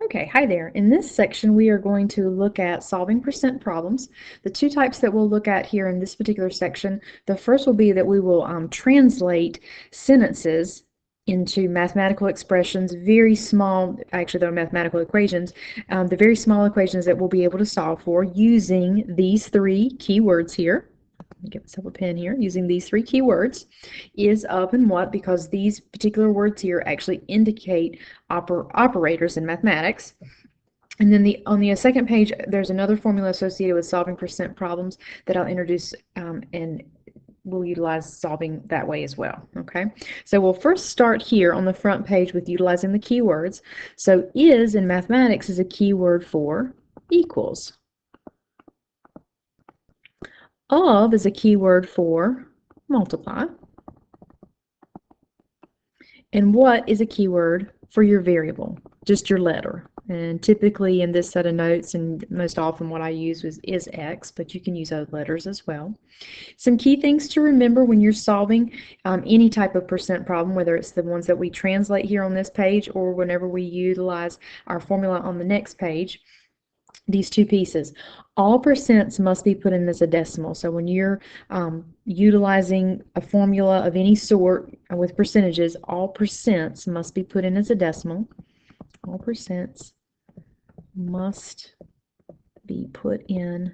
Okay, hi there. In this section, we are going to look at solving percent problems. The two types that we'll look at here in this particular section, the first will be that we will translate sentences into mathematical expressions, very small, actually they're mathematical equations, the very small equations that we'll be able to solve for using these three keywords here. Let me get myself a pen here. Using these three keywords, is, of, and what, because these particular words here actually indicate operators in mathematics. And then on the second page, there's another formula associated with solving percent problems that I'll introduce, and we'll utilize solving that way as well. Okay, so we'll first start here on the front page with utilizing the keywords. So is in mathematics is a keyword for equals. Of is a keyword for multiply. And what is a keyword for your variable? Just your letter. And typically in this set of notes, and most often what I use is X, but you can use other letters as well. Some key things to remember when you're solving any type of percent problem, whether it's the ones that we translate here on this page or whenever we utilize our formula on the next page. These two pieces. All percents must be put in as a decimal. So when you're utilizing a formula of any sort with percentages, all percents must be put in as a decimal. All percents must be put in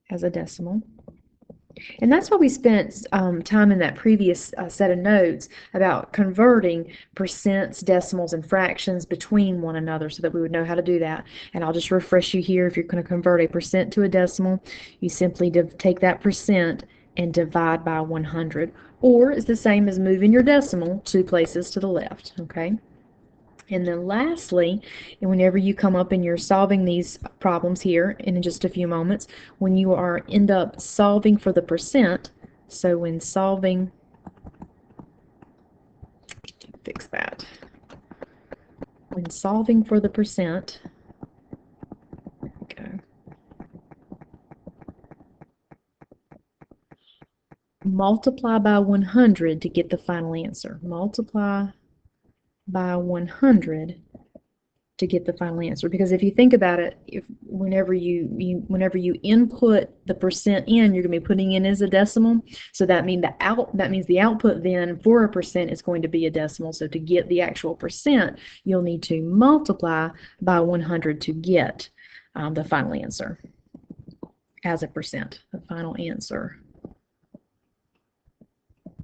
as a decimal. And that's why we spent time in that previous set of notes about converting percents, decimals, and fractions between one another so that we would know how to do that. And I'll just refresh you here. If you're going to convert a percent to a decimal, you simply take that percent and divide by 100. Or it's the same as moving your decimal 2 places to the left. Okay. And then lastly, and whenever you come up and you're solving these problems here in just a few moments, when you end up solving for the percent, so when solving, fix that. When solving for the percent, okay, multiply by 100 to get the final answer. Multiply by 100 to get the final answer. Because if you think about it, whenever you input the percent in, you're going to be putting in as a decimal. So that means the output then for a percent is going to be a decimal. So to get the actual percent, you'll need to multiply by 100 to get the final answer as a percent. The final answer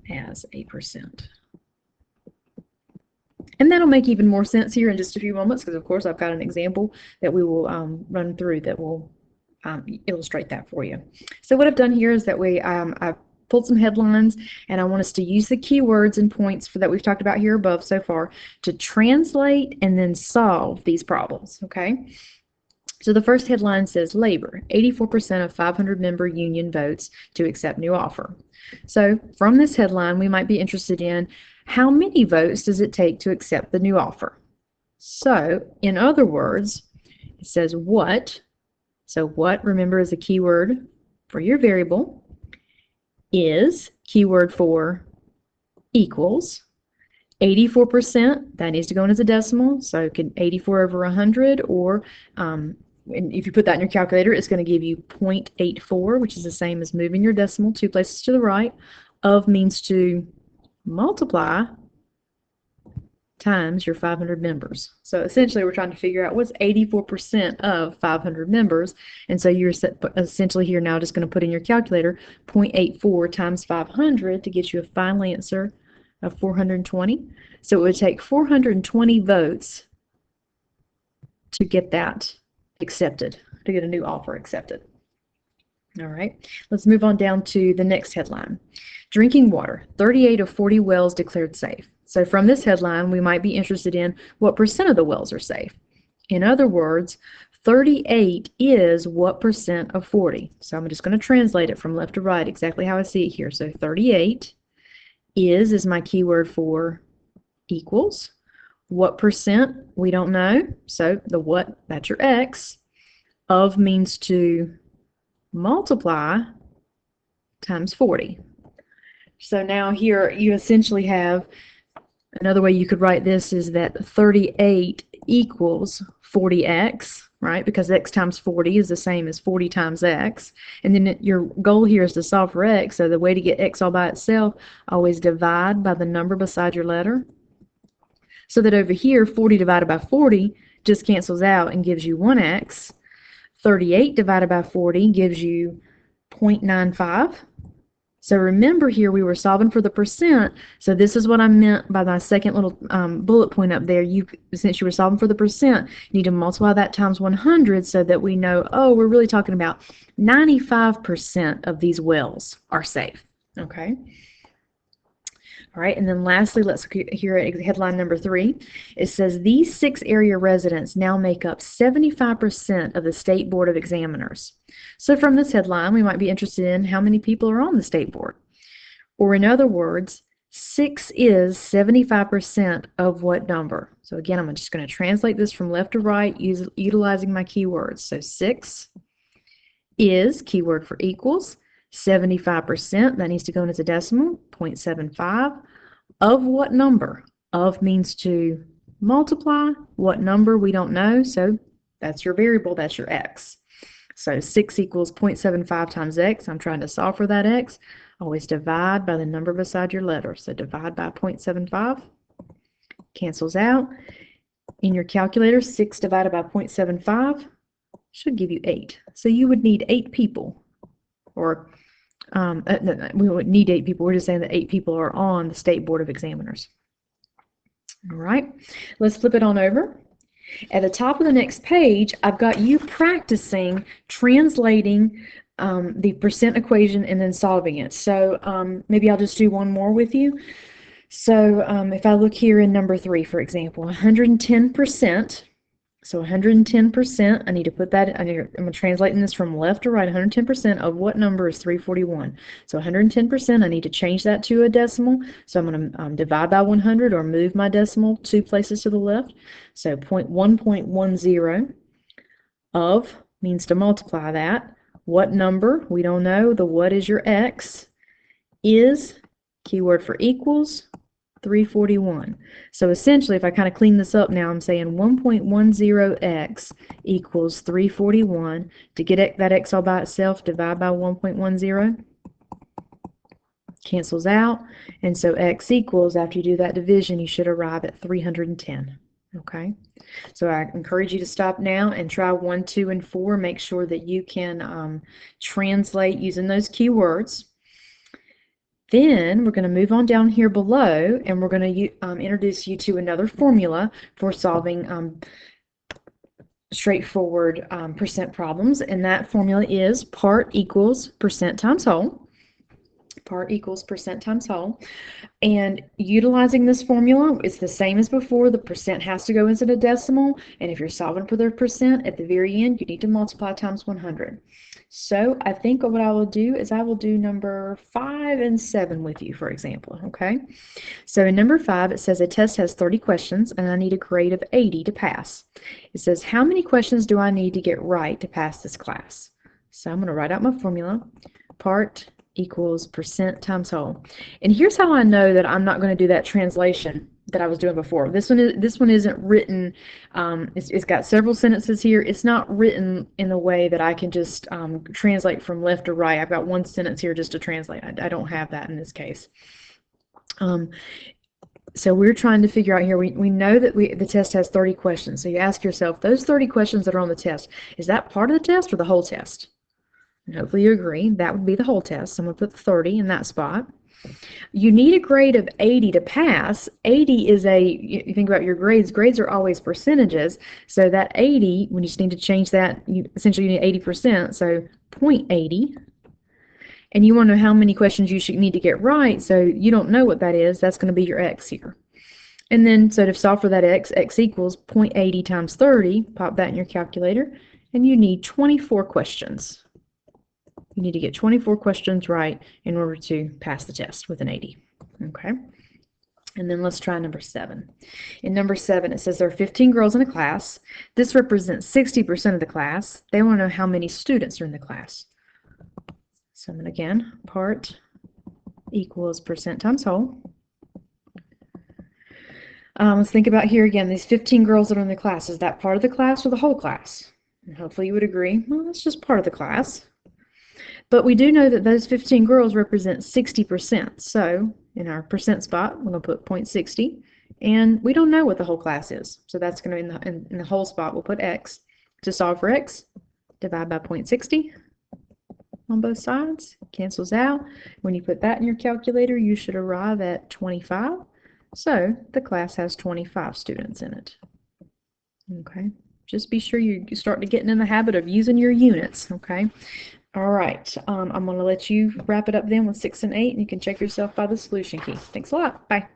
as a percent. And that'll make even more sense here in just a few moments because, of course, I've got an example that we will run through that will illustrate that for you. So what I've done here is that I've pulled some headlines, and I want us to use the keywords and points that we've talked about here above so far to translate and then solve these problems, okay? So the first headline says, labor, 84% of 500-member union votes to accept new offer. So from this headline, we might be interested in how many votes does it take to accept the new offer? So in other words, it says what. So what, remember, is a keyword for your variable. Is, keyword for equals. 84%, that needs to go in as a decimal. So it can 84 over 100, or and if you put that in your calculator, it's going to give you 0.84, which is the same as moving your decimal 2 places to the right. Of means to multiply times your 500 members. So essentially we're trying to figure out what's 84% of 500 members, and so you're essentially here now just going to put in your calculator 0.84 times 500 to get you a final answer of 420. So it would take 420 votes to get that accepted, to get a new offer accepted. All right, let's move on down to the next headline. Drinking water, 38 of 40 wells declared safe. So from this headline, we might be interested in what percent of the wells are safe. In other words, 38 is what percent of 40? So I'm just going to translate it from left to right exactly how I see it here. So 38 is my keyword for equals. What percent? We don't know. So the what, that's your X. Of means to multiply times 40. So now here you essentially have Another way you could write this is that 38 equals 40x, right? Because x times 40 is the same as 40 times x. And then your goal here is to solve for x. So the way to get x all by itself, always divide by the number beside your letter. So that over here, 40 divided by 40 just cancels out and gives you 1x. 38 divided by 40 gives you 0.95. So remember here we were solving for the percent, so this is what I meant by my second little bullet point up there. Since you were solving for the percent, you need to multiply that times 100 so that we know, oh, we're really talking about 95% of these wells are safe. Okay. All right, and then lastly, let's look here at headline number 3. It says these 6 area residents now make up 75% of the State Board of Examiners. So from this headline, we might be interested in how many people are on the State Board. Or in other words, 6 is 75% of what number? So again, I'm just going to translate this from left to right utilizing my keywords. So 6 is, keyword for equals, 75%, that needs to go into decimal, 0.75. Of what number? Of means to multiply. What number? We don't know, so that's your variable, that's your x. So 6 equals 0.75 times x. I'm trying to solve for that x. Always divide by the number beside your letter. So divide by 0.75. Cancels out. In your calculator, 6 divided by 0.75 should give you 8. So you would need 8 people. Or no, we wouldn't need 8 people. We're just saying that 8 people are on the State Board of Examiners. All right, let's flip it on over. At the top of the next page, I've got you practicing translating the percent equation and then solving it. So maybe I'll just do one more with you. So if I look here in number 3, for example, 110%. So 110%, I need to put that, I'm going to translate this from left to right. 110% of what number is 341? So 110%, I need to change that to a decimal. So I'm going to divide by 100 or move my decimal 2 places to the left. So 1.10 of means to multiply that. What number? We don't know. The what is your x. Is, keyword for equals, 341. So essentially, if I kind of clean this up now, I'm saying 1.10x equals 341. To get that x all by itself, divide by 1.10. Cancels out. And so x equals, after you do that division, you should arrive at 310. Okay? So I encourage you to stop now and try 1, 2, and 4. Make sure that you can translate using those keywords. Then we're going to move on down here below, and we're going to introduce you to another formula for solving straightforward percent problems, and that formula is part equals percent times whole. Part equals percent times whole. And utilizing this formula, it's the same as before. The percent has to go into the decimal, and if you're solving for the percent, at the very end, you need to multiply times 100. So I think what I will do is I will do number 5 and 7 with you, for example, okay? So in number 5, it says a test has 30 questions, and I need a grade of 80 to pass. It says, how many questions do I need to get right to pass this class? So I'm going to write out my formula. Part equals percent times whole. And here's how I know that I'm not going to do that translation that I was doing before. This one isn't written, it's got several sentences here. It's not written in the way that I can just translate from left to right. I've got one sentence here just to translate. I don't have that in this case. So we're trying to figure out here, we know that the test has 30 questions. So you ask yourself, those 30 questions that are on the test, is that part of the test or the whole test? And hopefully you agree, that would be the whole test. So I'm going to put 30 in that spot. You need a grade of 80 to pass. 80 is you think about your grades. Grades are always percentages. So that 80, when you just need to change that, essentially you need 80%. So 0.80. And you want to know how many questions you should need to get right. So you don't know what that is. That's going to be your x here. And then, so to solve for that x equals 0.80 times 30. Pop that in your calculator. And you need 24 questions. You need to get 24 questions right in order to pass the test with an 80. Okay. And then let's try number 7. In number 7, it says there are 15 girls in a class. This represents 60% of the class. They want to know how many students are in the class. So again, part equals percent times whole. Let's think about here again, these 15 girls that are in the class. Is that part of the class or the whole class? And hopefully you would agree, well, that's just part of the class. But we do know that those 15 girls represent 60%. So in our percent spot, we're going to put 0.60. And we don't know what the whole class is. So that's going to be in the whole spot, we'll put x. To solve for x, divide by 0.60 on both sides. Cancels out. When you put that in your calculator, you should arrive at 25. So the class has 25 students in it. Okay. Just be sure you start to getting in the habit of using your units. Okay. All right. I'm going to let you wrap it up then with 6 and 8, and you can check yourself by the solution key. Thanks a lot. Bye.